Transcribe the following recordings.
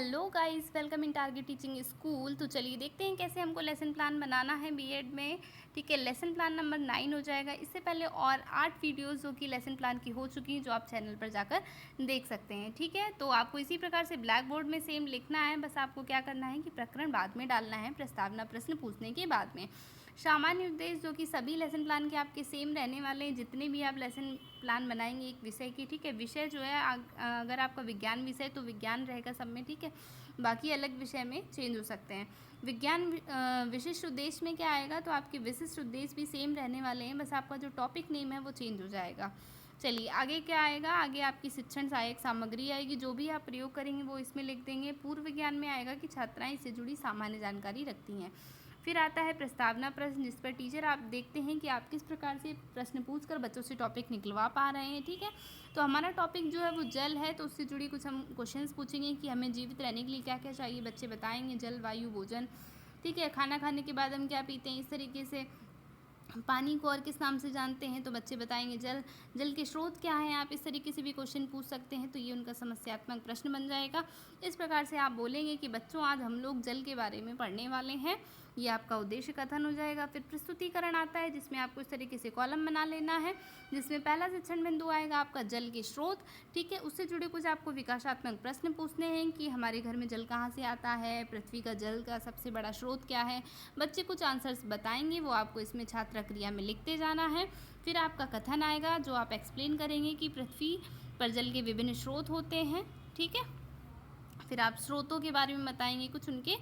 Hello guys, welcome in target teaching school. तो चलिए देखते हैं कैसे हमको लेसन प्लान बनाना है बीएड में। ठीक है, लेसन प्लान नंबर 9 हो जाएगा। इससे पहले और 8 वीडियोस जो कि लेसन प्लान की हो चुकी हैं, जो आप चैनल पर जाकर देख सकते हैं। ठीक है, तो आपको इसी प्रकार से ब्लैक बोर्ड में सेम लिखना है। बस आपको क्या करना है कि प्रकरण बाद में डालना है, प्रस्तावना प्रश्न पूछने के बाद में। सामान्य उद्देश्य जो कि सभी लेसन प्लान के आपके सेम रहने वाले हैं, जितने भी आप लेसन प्लान बनाएंगे एक विषय की। ठीक है, विषय जो है अगर आपका विज्ञान विषय तो विज्ञान रहेगा सब में। ठीक है, बाकी अलग विषय में चेंज हो सकते हैं। विज्ञान विशिष्ट उद्देश्य में क्या आएगा, तो आपके विशिष्ट उद्देश्य भी सेम रहने वाले हैं, बस आपका जो टॉपिक नेम है वो चेंज हो जाएगा। चलिए आगे क्या आएगा, आगे आपकी शिक्षण सहायक सामग्री आएगी। जो भी आप प्रयोग करेंगे वो इसमें लिख देंगे। पूर्व विज्ञान में आएगा कि छात्राएं इससे जुड़ी सामान्य जानकारी रखती हैं। फिर आता है प्रस्तावना प्रश्न, जिस पर टीचर आप देखते हैं कि आप किस प्रकार से प्रश्न पूछकर बच्चों से टॉपिक निकलवा पा रहे हैं। ठीक है, तो हमारा टॉपिक जो है वो जल है, तो उससे जुड़ी कुछ हम क्वेश्चंस पूछेंगे कि हमें जीवित रहने के लिए क्या क्या चाहिए। बच्चे बताएंगे जल, वायु, भोजन। ठीक है, खाना खाने के बाद हम क्या पीते हैं, इस तरीके से। पानी को और किस नाम से जानते हैं, तो बच्चे बताएंगे जल। जल के स्रोत क्या हैं, आप इस तरीके से भी क्वेश्चन पूछ सकते हैं, तो ये उनका समस्यात्मक प्रश्न बन जाएगा। इस प्रकार से आप बोलेंगे कि बच्चों आज हम लोग जल के बारे में पढ़ने वाले हैं। ये आपका उद्देश्य कथन हो जाएगा। फिर प्रस्तुतिकरण आता है, जिसमें आपको इस तरीके से कॉलम बना लेना है, जिसमें पहला शिक्षण बिंदु आएगा आपका जल के स्रोत। ठीक है, उससे जुड़े कुछ आपको विकासात्मक प्रश्न पूछने हैं कि हमारे घर में जल कहाँ से आता है, पृथ्वी का जल का सबसे बड़ा स्रोत क्या है। बच्चे कुछ आंसर्स बताएंगे, वो आपको इसमें छात्र क्रिया में लिखते जाना है। फिर आपका कथन आएगा, जो आप एक्सप्लेन करेंगे कि पृथ्वी पर जल के विभिन्न स्रोत होते हैं। ठीक है, फिर आप स्रोतों के बारे में बताएंगे, कुछ उनके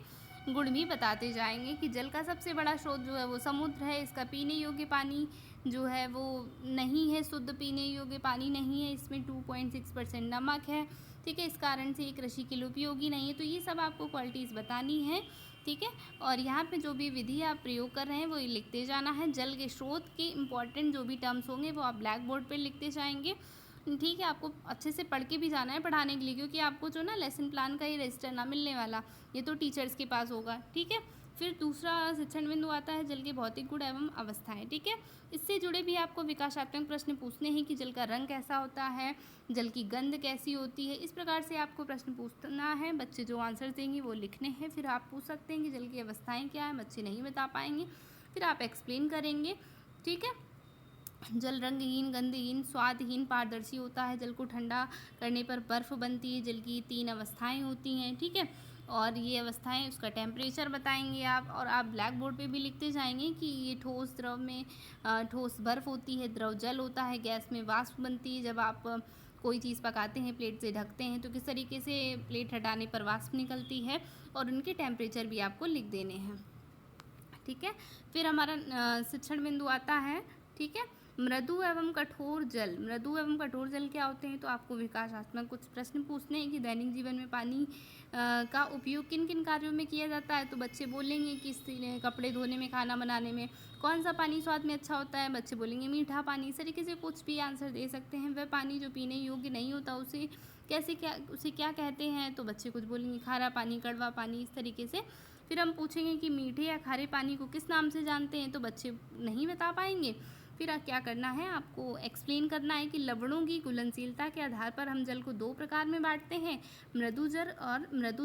गुण भी बताते जाएंगे कि जल का सबसे बड़ा स्रोत जो है वो समुद्र है। इसका पीने योग्य पानी जो है वो नहीं है, शुद्ध पीने योग्य पानी नहीं है, इसमें 2.6% नमक है। ठीक है, इस कारण से ये कृषि के लिए उपयोगी नहीं है। तो ये सब आपको क्वालिटीज़ बतानी है। ठीक है, और यहाँ पे जो भी विधि आप प्रयोग कर रहे हैं वो लिखते जाना है। जल के स्रोत के इंपॉर्टेंट जो भी टर्म्स होंगे वो आप ब्लैक बोर्ड पर लिखते जाएंगे। ठीक है, आपको अच्छे से पढ़ के भी जाना है पढ़ाने के लिए, क्योंकि आपको जो ना लेसन प्लान का ही रजिस्टर ना मिलने वाला, ये तो टीचर्स के पास होगा। ठीक है, फिर दूसरा शिक्षण बिंदु आता है जल के भौतिक गुण एवं अवस्थाएं। ठीक है, इससे जुड़े भी आपको विकासात्मक प्रश्न पूछने हैं कि जल का रंग कैसा होता है, जल की गंध कैसी होती है। इस प्रकार से आपको प्रश्न पूछना है, बच्चे जो आंसर देंगे वो लिखने हैं। फिर आप पूछ सकते हैं कि जल की अवस्थाएँ क्या है, बच्चे नहीं बता पाएंगे, फिर आप एक्सप्लेन करेंगे। ठीक है, जल रंगहीन, गंधहीन, स्वादहीन, पारदर्शी होता है। जल को ठंडा करने पर बर्फ़ बनती है। जल की 3 अवस्थाएं होती हैं। ठीक है, और ये अवस्थाएं, उसका टेम्परेचर बताएंगे आप, और आप ब्लैक बोर्ड पे भी लिखते जाएंगे कि ये ठोस द्रव में ठोस बर्फ़ होती है, द्रव जल होता है, गैस में वाष्प बनती है। जब आप कोई चीज़ पकाते हैं, प्लेट से ढकते हैं, तो किस तरीके से प्लेट हटाने पर वाष्प निकलती है, और उनके टेम्परेचर भी आपको लिख देने हैं। ठीक है, फिर हमारा शिक्षण बिंदु आता है। ठीक है, मृदु एवं कठोर जल। मृदु एवं कठोर जल क्या होते हैं, तो आपको विकासात्मक कुछ प्रश्न पूछने हैं कि दैनिक जीवन में पानी का उपयोग किन किन कार्यों में किया जाता है। तो बच्चे बोलेंगे कि कपड़े धोने में, खाना बनाने में। कौन सा पानी स्वाद में अच्छा होता है, बच्चे बोलेंगे मीठा पानी। इस तरीके से कुछ भी आंसर दे सकते हैं। वह पानी जो पीने योग्य नहीं होता उसे उसे क्या कहते हैं, तो बच्चे कुछ बोलेंगे खारा पानी, कड़वा पानी, इस तरीके से। फिर हम पूछेंगे कि मीठे या खारे पानी को किस नाम से जानते हैं, तो बच्चे नहीं बता पाएंगे। फिर क्या करना है, आपको एक्सप्लेन करना है कि लवणों की घुलनशीलता के आधार पर हम जल को 2 प्रकार में बांटते हैं, मृदु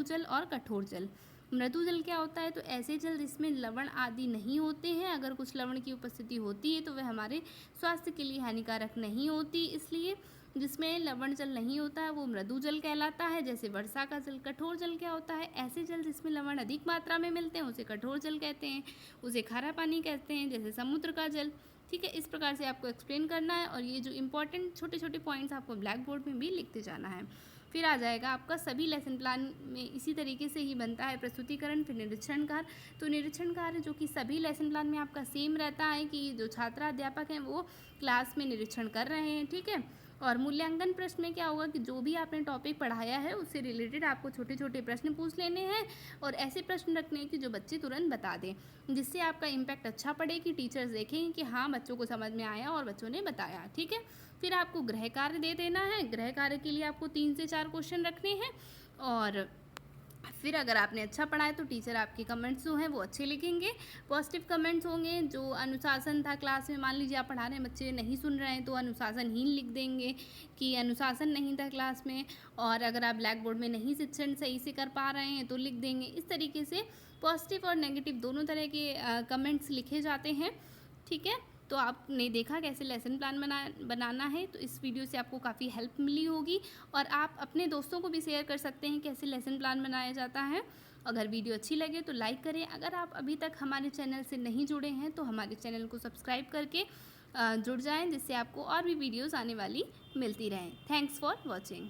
जल और कठोर जल। मृदु जल क्या होता है, तो ऐसे जल जिसमें लवण आदि नहीं होते हैं। अगर कुछ लवण की उपस्थिति होती है तो वह हमारे स्वास्थ्य के लिए हानिकारक नहीं होती, इसलिए जिसमें लवण जल नहीं होता है वो मृदु जल कहलाता है, जैसे वर्षा का जल। कठोर जल क्या होता है, ऐसे जल जिसमें लवण अधिक मात्रा में मिलते हैं उसे कठोर जल कहते हैं, उसे खारा पानी कहते हैं, जैसे समुद्र का जल। ठीक है, इस प्रकार से आपको एक्सप्लेन करना है, और ये जो इंपॉर्टेंट छोटे छोटे पॉइंट्स आपको ब्लैक बोर्ड में भी लिखते जाना है। फिर आ जाएगा आपका सभी लेसन प्लान में इसी तरीके से ही बनता है प्रस्तुतिकरण, फिर निरीक्षण कार्य। तो निरीक्षण कार्य जो कि सभी लेसन प्लान में आपका सेम रहता है कि जो छात्र अध्यापक हैं वो क्लास में निरीक्षण कर रहे हैं। ठीक है, और मूल्यांकन प्रश्न में क्या होगा कि जो भी आपने टॉपिक पढ़ाया है उससे रिलेटेड आपको छोटे छोटे प्रश्न पूछ लेने हैं, और ऐसे प्रश्न रखने हैं कि जो बच्चे तुरंत बता दें, जिससे आपका इम्पैक्ट अच्छा पड़े कि टीचर्स देखें कि हाँ बच्चों को समझ में आया और बच्चों ने बताया। ठीक है, फिर आपको गृह कार्य दे देना है। गृह कार्य के लिए आपको 3 से 4 क्वेश्चन रखने हैं, और फिर अगर आपने अच्छा पढ़ा है तो टीचर आपके कमेंट्स जो हैं वो अच्छे लिखेंगे, पॉजिटिव कमेंट्स होंगे। जो अनुशासन था क्लास में, मान लीजिए आप पढ़ा रहे हैं, बच्चे नहीं सुन रहे हैं तो अनुशासनहीन लिख देंगे कि अनुशासन नहीं था क्लास में। और अगर आप ब्लैक बोर्ड में नहीं शिक्षण सही से कर पा रहे हैं तो लिख देंगे। इस तरीके से पॉजिटिव और नेगेटिव दोनों तरह के कमेंट्स लिखे जाते हैं, ठीक है। तो आपने देखा कैसे लेसन प्लान बनाना है, तो इस वीडियो से आपको काफ़ी हेल्प मिली होगी और आप अपने दोस्तों को भी शेयर कर सकते हैं कैसे लेसन प्लान बनाया जाता है। अगर वीडियो अच्छी लगे तो लाइक करें। अगर आप अभी तक हमारे चैनल से नहीं जुड़े हैं तो हमारे चैनल को सब्सक्राइब करके जुड़ जाएं, जिससे आपको और भी वीडियोज़ आने वाली मिलती रहें। Thanks for watching.